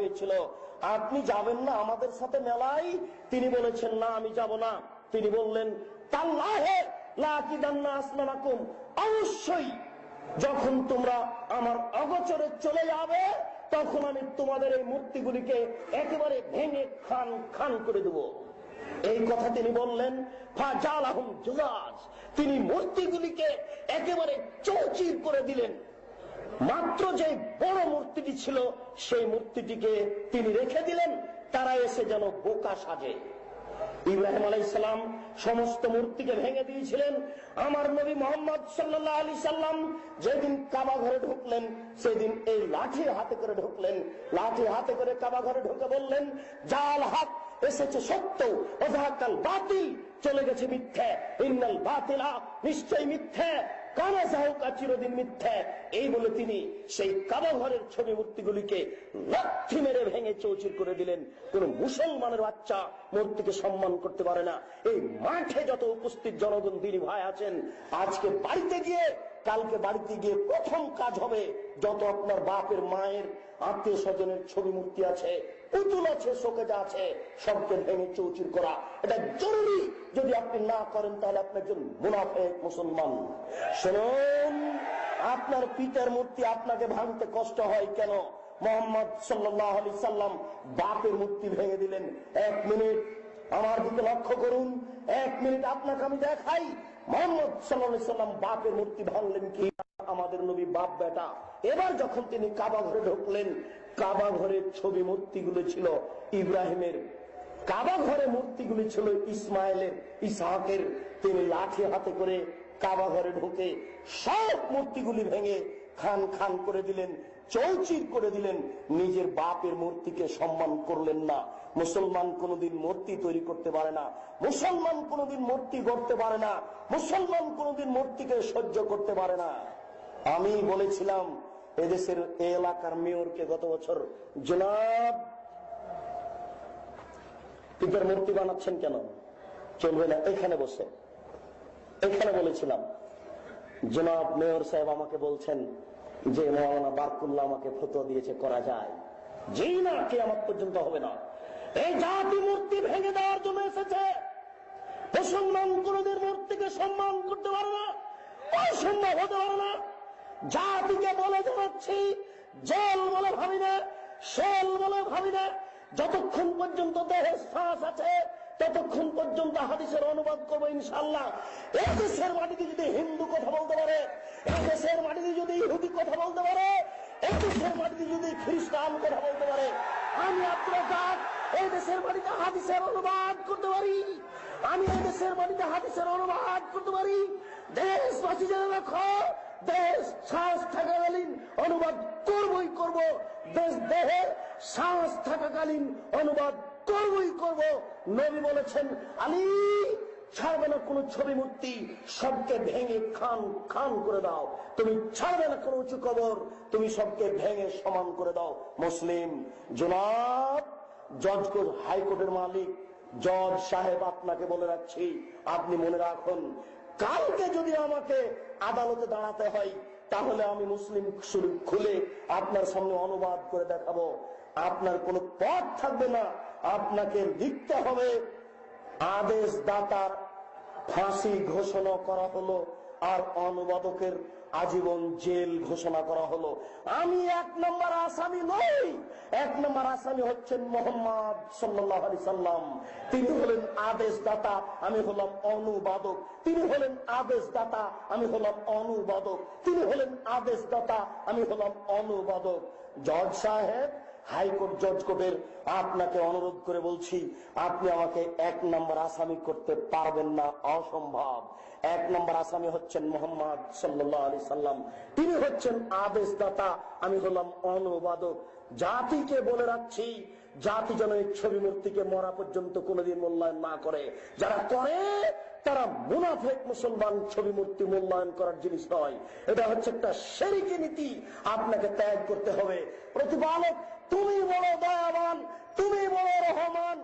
হয়েছিল, আপনি যাবেন না আমাদের সাথে মেলায়? তিনি বলেছেন, না আমি যাব না। তিনি বললেন, তাল্লাহে লা আকিদান্না আসনামাকুম, অবশ্যই যখন তোমরা আমার অগোচরে চলে যাবে তখন আমি তোমাদের এই মূর্তিগুলিকে একেবারে ভেঙে খান খান করে দেব। এই কথা তিনি বললেন। ফাজালাহুম জুজাজ, তিনি মূর্তিগুলিকে একেবারে চৌচির করে দিলেন। মাত্র যে বড় মূর্তিটি ছিল সেই মূর্তিটিকে তিনি রেখে দিলেন, তারা এসে যেন বোকা সাজে। ইব্রাহিম আলাইহিস সালাম সমস্ত মূর্তিকে ভেঙে দিয়েছিলেন। আমার নবী মুহাম্মদ সাল্লাল্লাহু আলাইহি সাল্লাম যেদিন কাবা ঘরে ঢুকলেন সেদিন এই লাঠি হাতে করে ঢুকলেন। লাঠি হাতে করে কাবা ঘরে ঢুকে বললেন, জাল হক, এসেছে সত্য, ওয়াজাহাকাল বাতিল, চলে গেছে মিথ্যা, ইন্নাল বাতিলা, নিশ্চয় মিথ্যা, কানা যাহুকা, চিরদিন মিথ্যা। এই বলে তিনি সেই কাবা ঘরের ছবি মূর্তিগুলিকে লাথি মেরে ভেঙে চৌচির করে দিলেন। কোন মুসলমানের বাচ্চা মূর্তিকে সম্মান করতে পারে না। এই মাঠে যত উপস্থিত জনগণ দিনী ভাই আছেন, আজকে বাড়িতে গিয়ে, কালকে বাড়িতে গিয়ে প্রথম কাজ হবে যত আপনার বাপের মায়ের আত্মীয় স্বজনের ছবি মূর্তি আছে, পুতুল আছে, শোকেজা আছে, সবকে ভেঙে চৌচির করা। এটা জরুরি। যদি আপনি না করেন তাহলে আপনি একজন মুনাফিক মুসলমান। শুনুন, আপনার পিতার মূর্তি আপনাকে ভাঙতে কষ্ট হয় কেন? মুহাম্মদ সাল্লাল্লাহু আলাইহি সাল্লাম বাপের মূর্তি ভেঙে দিলেন। 1 মিনিট আমার দিকে লক্ষ্য করুন, 1 মিনিট আপনাকে আমি দেখাই মুহাম্মদ সাল্লাল্লাহু আলাইহি সাল্লাম বাপের মূর্তি ভাঙলেন কি। আমাদের নবী বাপ বেটা। এবার যখন তিনি কাবা ঘরে ঢুকলেন, কাবা ঘরের ছবি মূর্তিগুলো ছিল ইব্রাহিমের, কাবা ঘরে মূর্তিগুলি ছিল ইসমাইলের, ইসহাকের। তিনি লাঠি হাতে করে কাবা ঘরে ঢুকে সব মূর্তিগুলি ভেঙে খান খান করে দিলেন, চৌচির করে দিলেন। নিজের বাপের মূর্তিকে সম্মান করলেন না। মুসলমান কোনদিন মূর্তি তৈরি করতে পারে না, মুসলমান কোনদিন মূর্তি গড়তে পারে না, মুসলমান কোনদিন মূর্তিকে সহ্য করতে পারে না। আমি বলেছিলাম এদেশের এই এলাকার মেয়রকে গত বছর, জনাব পিতার মূর্তি বানাচ্ছেন কেন? চলবে না, এখানে বসে। এখানে বলেছিলাম, জনাব মেয়র সাহেব আমাকে বলছেন যে মাওলানা বারকুল্লাহ আমাকে ফতোয়া দিয়েছে করা যায়। যেই না কিয়ামত পর্যন্ত হবে না। এই জাতি মূর্তি ভেঙে দেওয়ার জন্য এসেছে। মুসলমান কোনদিন মূর্তিকে সম্মান করতে পারে না, অসম্ভব হতে পারে না। জাতিকে বলে জানাচ্ছি, জেল বলে ভাবি না, শেল বলে ভাবি না। যতক্ষণ পর্যন্ত দেহে শ্বাস আছে ততক্ষণ পর্যন্ত হাদিসের অনুবাদ করবো ইনশাআল্লাহ। এই দেশের মাটিতে যদি হিন্দু কথা বলতে পারে, এই দেশের মাটিতে যদি ইহুদি কথা বলতে পারে, এই দেশের মাটিতে যদি খ্রিস্টান কথা বলতে পারে, আমি আব্দুল রাজ্জাক এই দেশের মাটিতে হাদিসের অনুবাদ করতে পারি। আমি এই দেশের মাটিতে হাদিসের অনুবাদ করতে পারি। দেশবাসী জেনে রাখো, দেশ শ্বাস থাকাকালীন অনুবাদ করবই করব, দেশ দেহের শ্বাস থাকাকালীন অনুবাদ করবই করব। নবী বলেছেন, আলী ছাড়বে না কোন ছবি মূর্তি, সবকে ভেঙে খান খান করে দাও। তুমি ছাড়বে না কোন উঁচু কবর, তুমি সবকে ভেঙে সমান করে দাও। মুসলিম জনাব জজ হাইকোর্টের মালিক জজ সাহেব, আপনাকে বলে রাখছি, আপনি মনে রাখুন, কালকে যদি আমাকে আদালতে দাঁড়াতে হয় তাহলে আমি মুসলিম শরীফ খুলে আপনার সামনে অনুবাদ করে দেখাবো। আপনার কোনো পথ থাকবে না, আপনাকে লিখতে হবে আদেশ দাতার ফাঁসি ঘোষণা করা হলো আর অনুবাদকের আজীবন জেল ঘোষণা করা হলো। আমি 1 নম্বর আসামি নই। 1 নম্বর আসামি হচ্ছেন মুহাম্মদ সাল্লাল্লাহু আলাইহি সাল্লাম। তিনি হলেন আদেশদাতা, আমি হলাম অনুবাদক। তিনি হলেন আদেশদাতা, আমি হলাম অনুবাদক। তিনি হলেন আদেশদাতা, আমি হলাম অনুবাদক। জজ সাহেব, হাইকোর্ট জজ কোর্টের আপনাকে অনুরোধ করে বলছি, আপনি আমাকে 1 নম্বর আসামি করতে পারবেন না, অসম্ভব। 1 নম্বর আসামি হচ্ছেন মুহাম্মদ সাল্লাল্লাহু আলাইহি সাল্লাম। তিনি হচ্ছেন আদেশদাতা, আমি হলাম অনুবাদক। জাতিকে বলে রাখছি, জাতি যেন এই ছবি মূর্তিকে মরা পর্যন্ত কোনদিন মূল্যায়ন না করে। যারা করে তারা মুনাফিক মুসলমান। ছবি মূর্তি মূল্যায়ন করার জিনিস নয়, এটা হচ্ছে একটা শিরকি নীতি। আপনাকে ত্যাগ করতে হবে। প্রতিপালক তুমি বড় দয়াবান, তুমি বড় রহমান,